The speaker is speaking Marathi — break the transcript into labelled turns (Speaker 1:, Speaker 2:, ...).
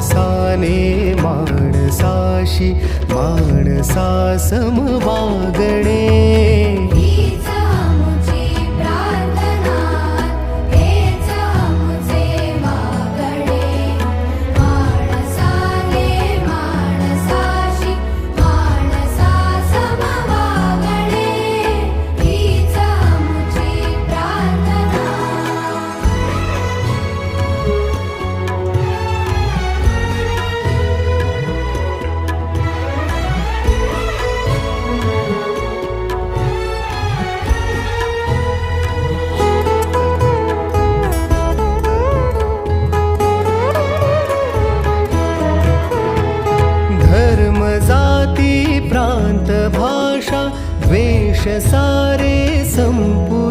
Speaker 1: माणसाने माणसाशी माणसा सम वागणे.
Speaker 2: हीच आमुची प्रार्थना, हेच आमुचे मागणे. माणसाने माणसाशी माणसा सम वागणे. हीच आमुची प्रार्थना.
Speaker 1: धर्म जाती प्रांत भाषा द्वेष सारे संपू